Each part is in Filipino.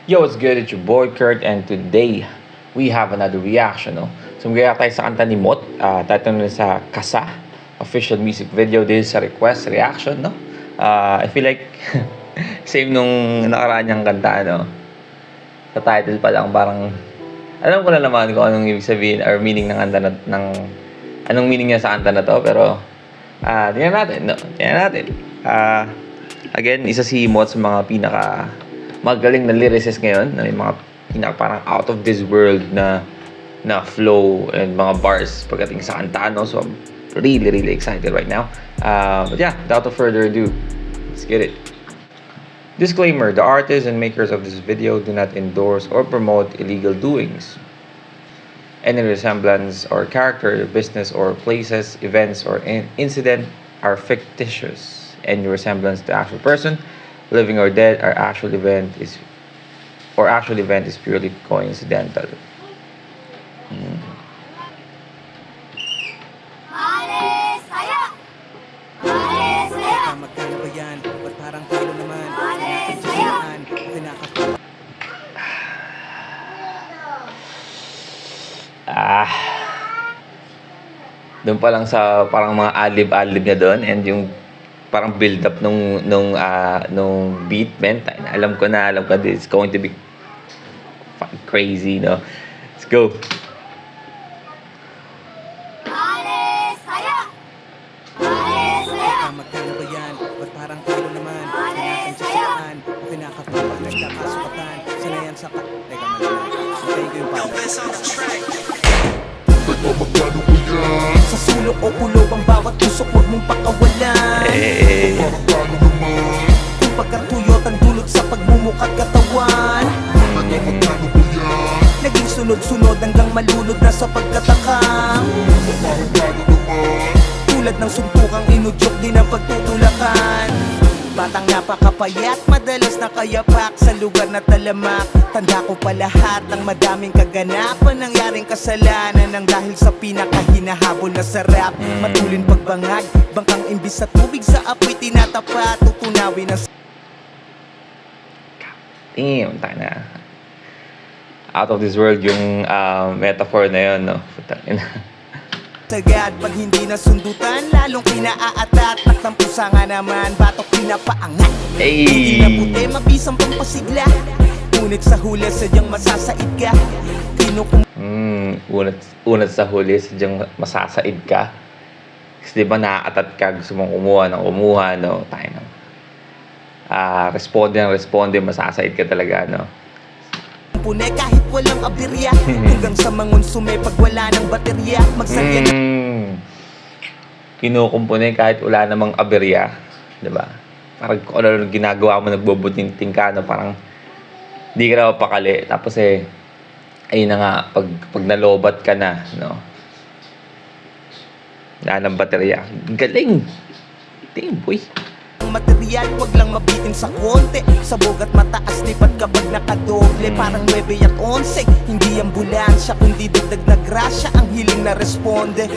Yo, what's good? It's your boy Kurt, and today we have another reaction. No? So, mag tayo sa kanta ni Mot. Title na sa Kasa, official music video. This is a request reaction. No? I feel like same nung nakaraan niyang kanta. No? Sa title pa lang, parang alam ko na naman kung anong ibig sabihin or meaning ng kanta anong meaning niya sa kanta na to. Pero, tingnan natin. No? Tingnan natin. Again, isa si Mot sa mga magaling na lyricist ngayon, na may mga parang out of this world na flow and mga bars pagdating sa kanta, no? So I'm really excited right now. But yeah, without further ado, let's get it. Disclaimer: the artists and makers of this video do not endorse or promote illegal doings. Any resemblance or character, business or places, events or incident are fictitious. Any resemblance to actual person, living or dead, our actual event is purely coincidental. Magkano ba yan? Ba't parang kilo naman? Doon pa lang sa parang mga alib-alib niya doon, and yung parang build up nung beat, man. Alam ko it's going to be fucking crazy, no? Let's go. Magkano ba yan? Ba't parang kilo naman? Kinakansasaan, kinakapapag nagkakasukatan. Sanayan sa Teka man, hintayin ko yung pala. Magkano ba yan? Sa sulok o ulo ang bawat tusok, huwag mong pakawalan. Magkano naman? Kung pagkatuyot ang dulot sa pagmumukat katawan. Magkano ba yan? Naging sunod-sunod hanggang malunod na sa pagkatakam. Magkano naman? Tulad ng suntukang inudyok din ang pagtutulakan. Batang napakapayat, madalas nakayapak sa lugar na talamak. Tanda ko pa lahat ng madaming kaganapan, nangyaring kasalanan nang dahil sa pinakahinahabol na sarap. Matulin pagbangag, bangkang imbis sa tubig sa apoy tinatapat, tutunawin ang Damn, tayo na. Out of this world yung metaphor na yun, no? sagad. Pag hindi nasundutan, lalong pinaaatat. Nagtampusa nga naman, batok pinapaangat. Hindi na puti, mabisang pampasigla. Ngunit sa huli, sadyang masasaid ka. Unat sa huli, sadyang masasaid ka. Kasi diba naaatat ka, gusto mong kumuha, no? Tayo na. Responde, masasaid ka talaga, no? Pune kahit walang aberya, hanggang sa mangonsume pag wala ng baterya. Magsalya Kinukumpune kahit wala namang aberya, diba? Parang kung ano ginagawa mo, nagbubuting ka, no? Parang di ka na mapakali. Tapos ayun na nga, pag nalobat ka na, no? Wala ng baterya. Galing! Damn, boy! material, wag lang mabitin sa konti. Sabog at mataas, lipat kapag nakadoble. Parang 9 at 11, hindi ambulansya, kundi dagdag na grasya ang hiling na responde.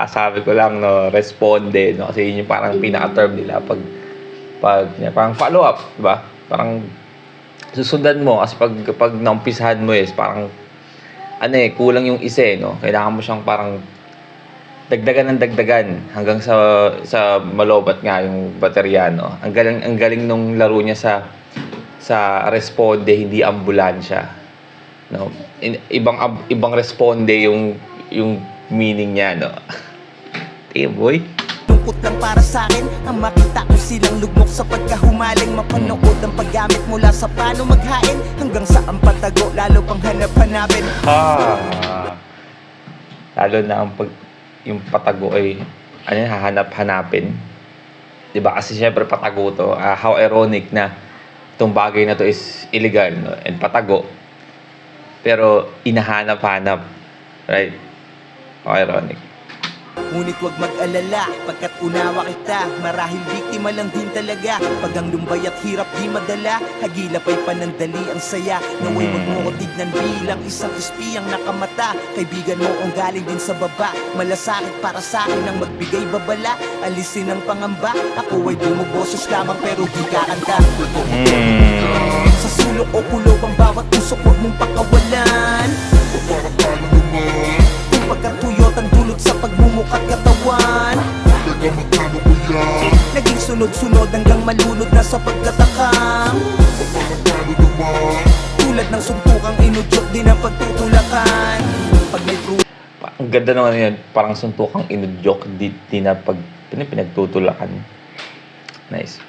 Sabi ko lang, no, responde, no, kasi yun yung parang pinaka-term nila pag parang follow-up, diba? Parang susundan mo, kasi pag naumpisahan mo parang kulang yung isa, no? Kailangan mo siyang parang dagdagan hanggang sa malobat nga yung baterya, no? Ang galing nung laro niya sa responde, hindi ambulansya, no? Ibang responde yung meaning niya, no? Boy. Lungkot lang para sa akin ang makita ko silang lugmok sa pagkahumaling. Mapanood ang paggamit mula sa paano maghain hanggang sa ang patago, lalo pang hanap-hanapin. Lalo na yung patago ay hahanap-hanapin, diba? Kasi syempre patago to, how ironic na itong bagay na to is illegal, no? And patago, pero inahanap-hanap, right? How ironic. Ngunit huwag mag-alala, pagkat unawa kita, marahil biktima lang din talaga. Pag ang lumbay at hirap di madala, hagilap ay panandali ang saya. Naway wag mo ko tignan bilang isang espiyang nakamata. Kaibigan mo ang galing din sa baba, malasakit para sa akin ang magbigay babala. Alisin ang pangamba, ako ay dumuboses lamang pero di kakanta. sunod-sunod hanggang malunod na sa pagtatakam. Paano naman? Tulad ng suntukang inudyok din ang pagtutulakan. Pag may Ang ganda naman yun, parang suntukang inudyok, di na pinagtutulakan. Nice.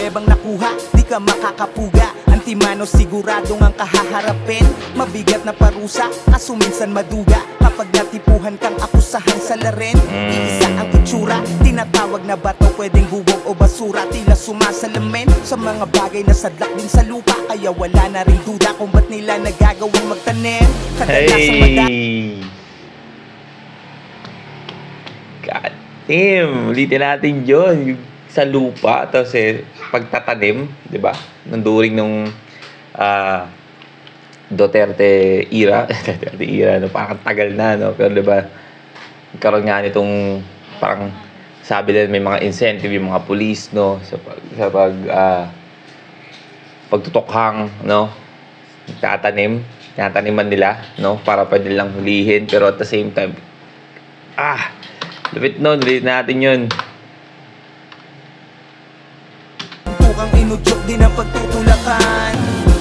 pruwebang nakuha, di ka makakapuga. Antimano siguradong ang kahaharapin. Mabigat na parusa, kaso minsan maduga. Kapag natipuhan kang akusahan sa larin, iisa ang itsura, tinatawag na bato, pwedeng bubog o basura. Tila sumasalamin sa mga bagay na sadlak din sa lupa. Kaya wala na rin duda kung ba't nila nagagawang magtanim. Kadalasang Hey! God damn! Ulitin natin yun. Yung sa lupa, tapos pagtatanim, di ba? Nung during nung Duterte era, no? Parang tagal na, no? Pero di ba, nagkaroon nga nitong parang sabi nila may mga incentive yung mga police, no? Sa pagtutukhang, no? Tinataniman nila, no? Para pwede lang hulihin, pero at the same time, lupit nun, ulit natin yun. Tukang inudyok din ang pagtutulakan.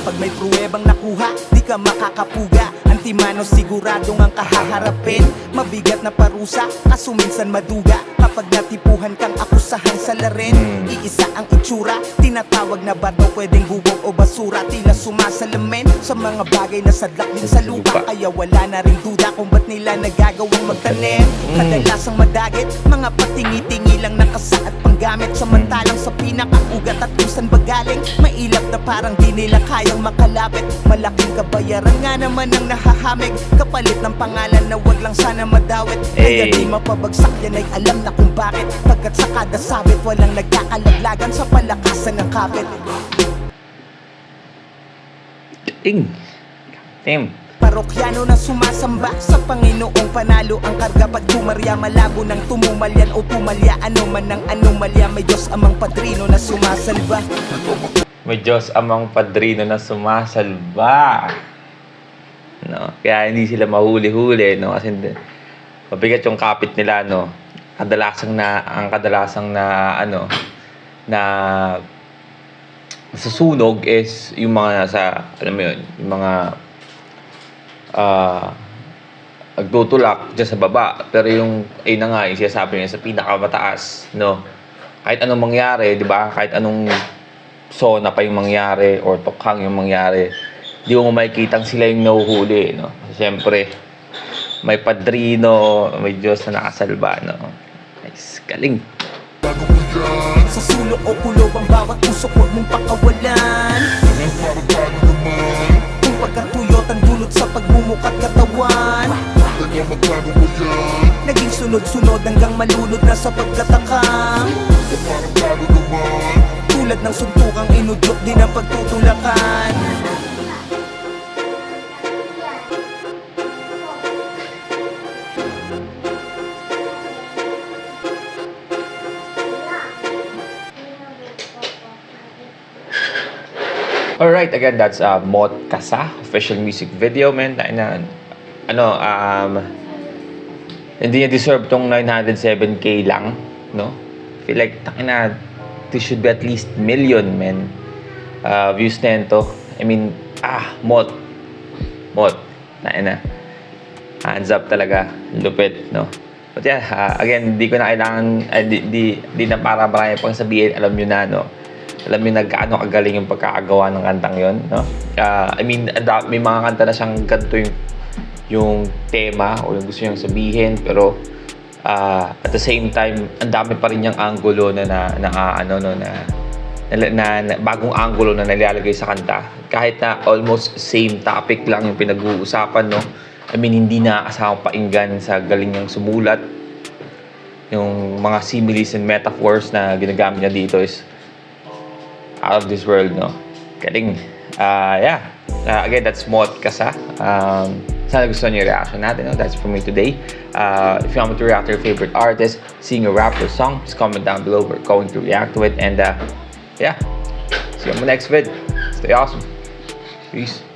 Pag may pruwebang nakuha, di ka makakapuga. Antimano siguradong ang kahaharapin. Mabigat na parusa, kaso minsan maduga. Kapag natipuhan kang akusahan sa larin, iisa ang itsura, tinatawag na bato, pwedeng bubog o basura. Tila sumasalamin sa mga bagay na sadlak din sa lupa. Kaya wala na rin duda kung ba't nila nagagawang magtanim. Kadalasang madagit, mga patingi-tingi lang nakasaad panggamit. Samantalang sa pinakaugat at kung saan ba galing, mailap na parang di nila kayang makalapit. Malaking kabayaran nga naman ang nahahamig, kapalit ng pangalan na wag lang sana madawit. Kaya di mapabagsak yan ay alam na kung bakit. Pagkat sa kada sabit, walang nagkakalaglagan sa palakasan ng kapit. Damn. Parokyano na sumasamba sa Panginoong panalo ang karga. Pag tumarya malabo ng tumumalyan o pumalya, ano man ang anomalya, may Diyos amang padrino na sumasalba. May Diyos amang padrino na sumasalba. No? Kaya hindi sila mahuli-huli, no? Kasi mabigat yung kapit nila, no? Kadalasang na susunog is yung mga nasa, alam mo yun, yung mga nagtutulak dyan sa baba. Pero yung, ayun na nga, yung sinasabi niya sa pinakamataas, no? Kahit anong mangyari, di ba? Kahit anong sona pa yung mangyari or tukhang yung mangyari, di mo makikitang sila yung nahuhuli, no? Siyempre, may padrino, may Diyos na nakasalba, no? Nice, galing. Sa sulok o kulob ang bawat usok, huwag mong pakawalan. Paano naman? Kung pagkatuyot ang dulot sa pagmumukat katawan, Teka, magkano ba yan? naging sunod-sunod hanggang malunod na sa pagtatakam. Paano naman? Tulad ng suntukang inudyok din ang pagtutulakan. Alright, again, that's Mot Kasa official music video, man. Hindi niya deserve tong 907k lang, no? Feel like, this should be at least million, man. Views na yun to. I mean, Mot. Hands up talaga. Lupit, no? But yeah, again, di ko na kailangan, di na para marami pang sabihin, alam nyo na, no? Alam mo nagkaano kagaling yung pagkakagawa ng kantang yon, no? I mean, may mga kanta na siyang ganito yung tema o yung gusto niyang sabihin, pero at the same time, ang dami pa rin yung angulo na bagong angulo na nilalagay sa kanta. Kahit na almost same topic lang yung pinag-uusapan, no? I mean, hindi na kasama painggan sa galing niyang sumulat. Yung mga similes and metaphors na ginagamit niya dito is out of this world, no? Galing. Again, that's Mot Kasa. Sana gusto niyo yung reaction natin, no? That's for me today. If you want me to react to your favorite artist, singer, rapper, song, just comment down below. We're going to react to it. And see you on the next vid. Stay awesome. Peace.